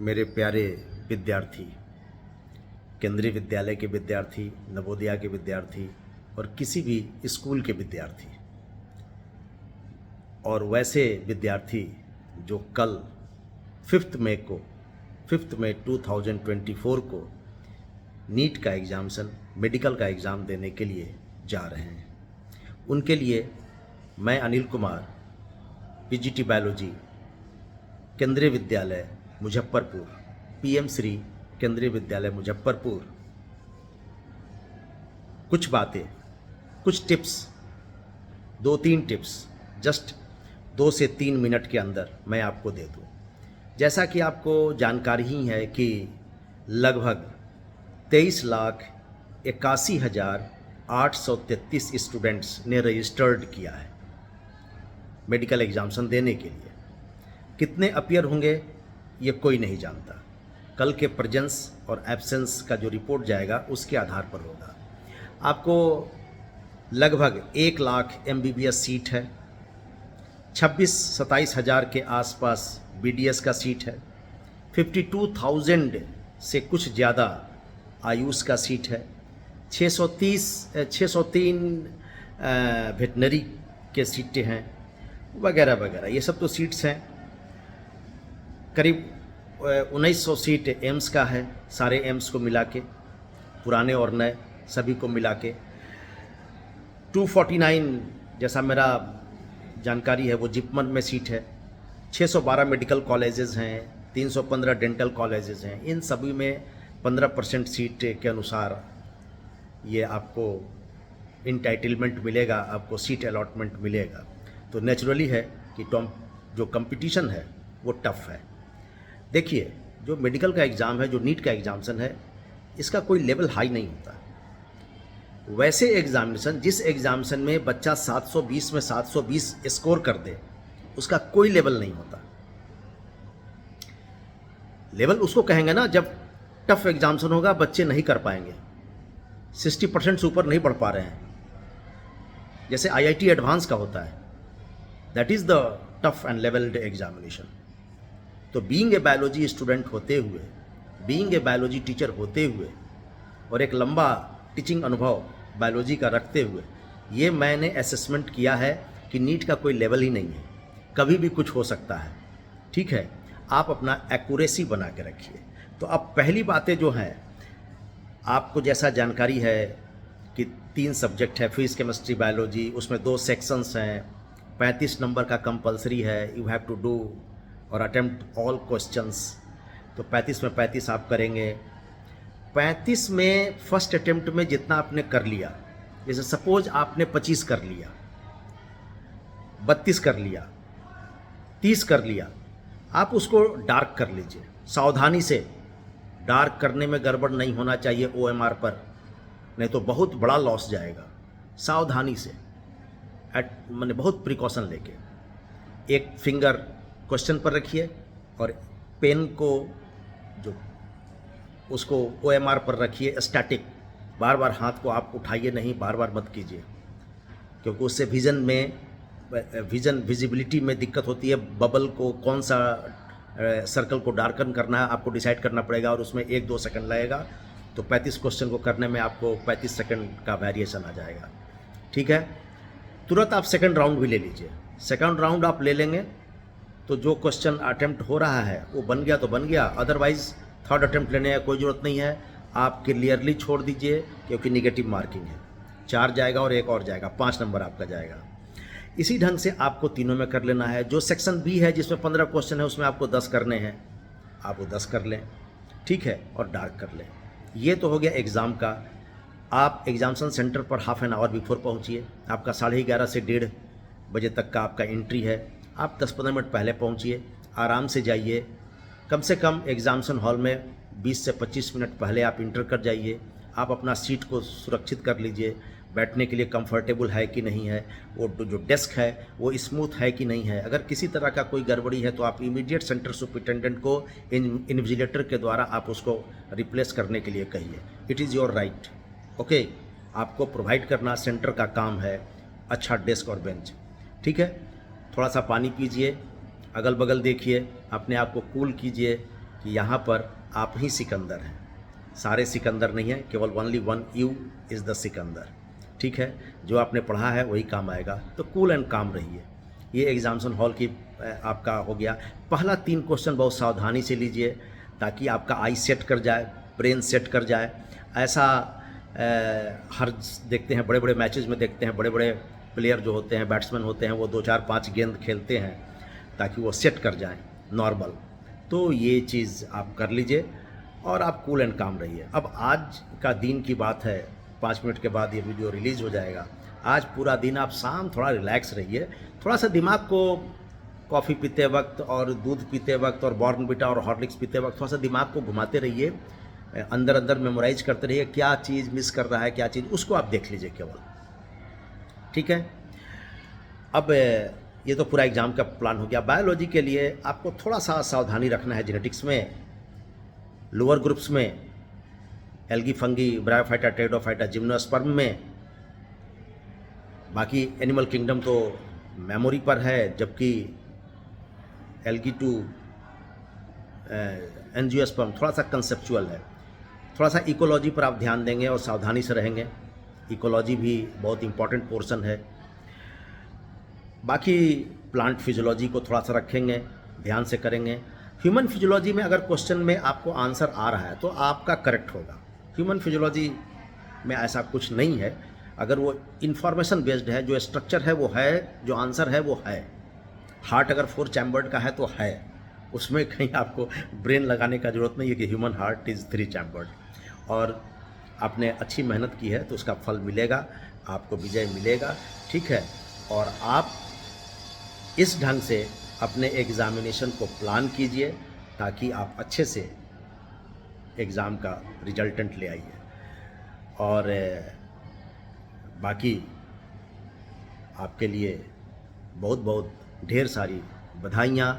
मेरे प्यारे विद्यार्थी, केंद्रीय विद्यालय के विद्यार्थी, नवोदया के विद्यार्थी और किसी भी स्कूल के विद्यार्थी, और वैसे विद्यार्थी जो कल 5 मई 2024 को नीट का एग्जामिनेशन, मेडिकल का एग्ज़ाम देने के लिए जा रहे हैं, उनके लिए मैं अनिल कुमार, पीजीटी बायोलॉजी, केंद्रीय विद्यालय मुजफ्फरपुर, पीएम श्री केंद्रीय विद्यालय मुजफ्फरपुर, कुछ बातें, कुछ टिप्स, 2-3 टिप्स जस्ट 2 से 3 मिनट के अंदर मैं आपको दे दूं। जैसा कि आपको जानकारी ही है कि लगभग 23,81,833 स्टूडेंट्स ने रजिस्टर्ड किया है मेडिकल एग्जामिनेशन देने के लिए। कितने अपीयर होंगे ये कोई नहीं जानता। कल के प्रेजेंस और एब्सेंस का जो रिपोर्ट जाएगा उसके आधार पर होगा। आपको लगभग 1 लाख MBBS सीट है, 26-27 हज़ार के आसपास BDS का सीट है, 52,000 से कुछ ज़्यादा आयुष का सीट है, 603 वेटनरी के सीटें हैं, वगैरह वगैरह। ये सब तो सीट्स हैं। करीब 1900 सीट एम्स का है, सारे एम्स को मिला के, पुराने और नए सभी को मिला के। 249 जैसा मेरा जानकारी है वो जिपमर में सीट है। 612 मेडिकल कॉलेजेस हैं, 315 डेंटल कॉलेजेस हैं। इन सभी में 15% सीट के अनुसार ये आपको इंटाइटलमेंट मिलेगा, आपको सीट अलॉटमेंट मिलेगा। तो नेचुरली है कि जो कंपटीशन है वो टफ है। देखिए, जो मेडिकल का एग्ज़ाम है, जो नीट का एग्जामिनेशन है, इसका कोई लेवल हाई नहीं होता। वैसे एग्जामिनेशन, जिस एग्जामिनेशन में बच्चा 720 में 720 स्कोर कर दे, उसका कोई लेवल नहीं होता। लेवल उसको कहेंगे ना जब टफ एग्जामिनेशन होगा, बच्चे नहीं कर पाएंगे, 60% से ऊपर नहीं बढ़ पा रहे हैं, जैसे IIT एडवांस का होता है। That is the tough and levelled examination. तो बीइंग ए बायोलॉजी स्टूडेंट होते हुए, बीइंग ए बायोलॉजी टीचर होते हुए और एक लंबा टीचिंग अनुभव बायोलॉजी का रखते हुए, ये मैंने असेसमेंट किया है कि नीट का कोई लेवल ही नहीं है, कभी भी कुछ हो सकता है। ठीक है, आप अपना एक्यूरेसी बना के रखिए। तो अब पहली बातें जो हैं, आपको जैसा जानकारी है कि 3 सब्जेक्ट है, फिजिक्स, केमिस्ट्री, बायोलॉजी, उसमें 2 सेक्शंस हैं, 35 नंबर का कंपलसरी है, यू हैव टू डू और अटेम्प्ट ऑल क्वेश्चंस। तो 35 में 35 आप करेंगे। 35 में फर्स्ट अटेम्प्ट में जितना आपने कर लिया, जैसे सपोज आपने 25 कर लिया, 32 कर लिया, 30 कर लिया, आप उसको डार्क कर लीजिए सावधानी से। डार्क करने में गड़बड़ नहीं होना चाहिए OMR पर, नहीं तो बहुत बड़ा लॉस जाएगा। सावधानी से, मैंने बहुत प्रिकॉशन लेके एक फिंगर क्वेश्चन पर रखिए और पेन को जो उसको OMR पर रखिए स्टैटिक। बार बार हाथ को आप उठाइए नहीं, बार बार मत कीजिए, क्योंकि उससे विजिबिलिटी में दिक्कत होती है। बबल को कौन सा सर्कल को डार्कन करना है आपको डिसाइड करना पड़ेगा और उसमें 1-2 सेकंड लगेगा। तो 35 क्वेश्चन को करने में आपको 35 सेकंड का वेरिएशन आ जाएगा। ठीक है, तुरंत आप सेकंड राउंड भी ले लीजिए। सेकंड राउंड आप ले लेंगे तो जो क्वेश्चन अटेम्प्ट हो रहा है वो बन गया तो बन गया, अदरवाइज थर्ड अटेम्प्ट लेने की कोई ज़रूरत नहीं है। आप क्लियरली छोड़ दीजिए, क्योंकि निगेटिव मार्किंग है। 4 जाएगा और 1 और जाएगा, 5 नंबर आपका जाएगा। इसी ढंग से आपको तीनों में कर लेना है। जो सेक्शन B है जिसमें 15 क्वेश्चन है, उसमें आपको 10 करने हैं, आप वो 10 कर लें। ठीक है, और डार्क कर लें। ये तो हो गया एग्ज़ाम का। आप एग्जामिनेशन सेंटर पर हाफ एन आवर बिफोर पहुँचिए। आपका 11:30 से 1:30 बजे तक का आपका एंट्री है। आप 10-15 मिनट पहले पहुँचिए, आराम से जाइए। कम से कम एग्जामिनेशन हॉल में 20 से 25 मिनट पहले आप इंटर कर जाइए। आप अपना सीट को सुरक्षित कर लीजिए, बैठने के लिए कंफर्टेबल है कि नहीं है, वो जो डेस्क है वो स्मूथ है कि नहीं है। अगर किसी तरह का कोई गड़बड़ी है तो आप इमीडिएट सेंटर सुपरिटेंडेंट को इन्विजिलेटर के द्वारा आप उसको रिप्लेस करने के लिए कहिए। It is your right. Okay, आपको प्रोवाइड करना सेंटर का काम है, अच्छा डेस्क और बेंच। ठीक है, थोड़ा सा पानी पीजिए, अगल बगल देखिए, अपने आप को कूल कीजिए, कि यहाँ पर आप ही सिकंदर हैं, सारे सिकंदर नहीं हैं, केवल only one you is the Sikandar. ठीक है, जो आपने पढ़ा है वही काम आएगा, तो कूल एंड काम रहिए। ये एग्जामिनेशन हॉल की आपका हो गया। पहला 3 क्वेश्चन बहुत सावधानी से लीजिए ताकि आपका आई सेट कर जाए, ब्रेन सेट कर जाए। ऐसा हर देखते हैं, बड़े बड़े मैचेस में देखते हैं, बड़े बड़े प्लेयर जो होते हैं, बैट्समैन होते हैं, वो 2-4-5 गेंद खेलते हैं ताकि वो सेट कर जाएं नॉर्मल। तो ये चीज़ आप कर लीजिए और आप कूल एंड काम रहिए। अब आज का दिन की बात है, 5 मिनट के बाद ये वीडियो रिलीज़ हो जाएगा। आज पूरा दिन आप शाम थोड़ा रिलैक्स रहिए, थोड़ा सा दिमाग को कॉफ़ी पीते वक्त और दूध पीते वक्त और बॉर्नविटा और हॉर्लिक्स पीते वक्त थोड़ा सा दिमाग को घुमाते रहिए, अंदर अंदर मेमोराइज करते रहिए, क्या चीज़ मिस कर रहा है, क्या चीज़, उसको आप देख लीजिए केवल। ठीक है, अब ये तो पूरा एग्ज़ाम का प्लान हो गया। बायोलॉजी के लिए आपको थोड़ा सा सावधानी रखना है। जेनेटिक्स में लोअर ग्रुप्स में algae, fungi, bryophyta, pteridophyta, gymnosperm में, बाकी एनिमल किंगडम तो मेमोरी पर है, जबकि एल्गी टू एंजियोस्पर्म थोड़ा सा कंसेप्चुअल है। थोड़ा सा इकोलॉजी पर आप ध्यान देंगे और सावधानी से रहेंगे, इकोलॉजी भी बहुत इंपॉर्टेंट पोर्शन है। बाकी प्लांट फिजियोलॉजी को थोड़ा सा रखेंगे, ध्यान से करेंगे। ह्यूमन फिजियोलॉजी में अगर क्वेश्चन में आपको आंसर आ रहा है तो आपका करेक्ट होगा। ह्यूमन फिजियोलॉजी में ऐसा कुछ नहीं है, अगर वो इन्फॉर्मेशन बेस्ड है, जो स्ट्रक्चर है वो है, जो आंसर है वो है। हार्ट अगर 4 चैम्बर्ड का है तो है, उसमें कहीं आपको ब्रेन लगाने का ज़रूरत नहीं है कि ह्यूमन हार्ट इज़ 3 चैम्बर्ड। और आपने अच्छी मेहनत की है तो उसका फल मिलेगा, आपको विजय मिलेगा। ठीक है, और आप इस ढंग से अपने एग्ज़ामिनेशन को प्लान कीजिए ताकि आप अच्छे से एग्ज़ाम का रिजल्टेंट ले आइए। और बाकी आपके लिए बहुत बहुत ढेर सारी बधाइयाँ।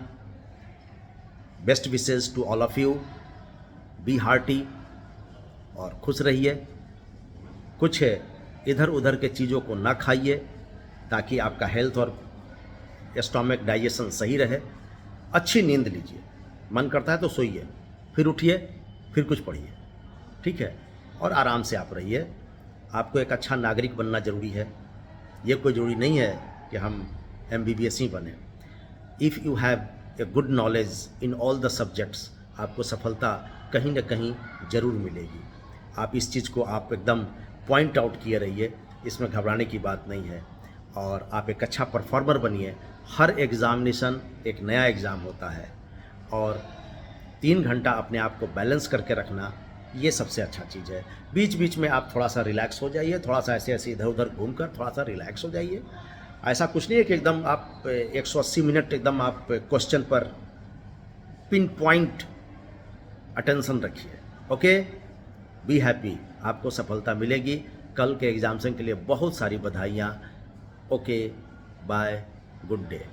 Best wishes to all of you. Be hearty और खुश रहिए। कुछ इधर उधर के चीज़ों को ना खाइए ताकि आपका हेल्थ और स्टोमक डाइजेशन सही रहे। अच्छी नींद लीजिए, मन करता है तो सोइए, फिर उठिए, फिर कुछ पढ़िए। ठीक है, और आराम से आप रहिए। आपको एक अच्छा नागरिक बनना ज़रूरी है। ये कोई ज़रूरी नहीं है कि हम MBBS ही बने। If you have a good knowledge in all the subjects, आपको सफलता कहीं ना कहीं ज़रूर मिलेगी। आप इस चीज़ को आप एकदम पॉइंट आउट किए रहिए, इसमें घबराने की बात नहीं है। और आप एक अच्छा परफॉर्मर बनिए। हर एग्ज़ामिनेशन एक नया एग्ज़ाम होता है और 3 घंटा अपने आप को बैलेंस करके रखना, ये सबसे अच्छा चीज़ है। बीच बीच में आप थोड़ा सा रिलैक्स हो जाइए, थोड़ा सा ऐसे ऐसे इधर उधर घूमकर थोड़ा सा रिलैक्स हो जाइए। ऐसा कुछ नहीं है कि एकदम आप 180 मिनट एकदम आप क्वेश्चन पर पिन पॉइंट अटेंशन रखिए। ओके, बी हैप्पी, आपको सफलता मिलेगी। कल के एग्जामिनेशन के लिए बहुत सारी बधाइयाँ। Okay, bye, good day.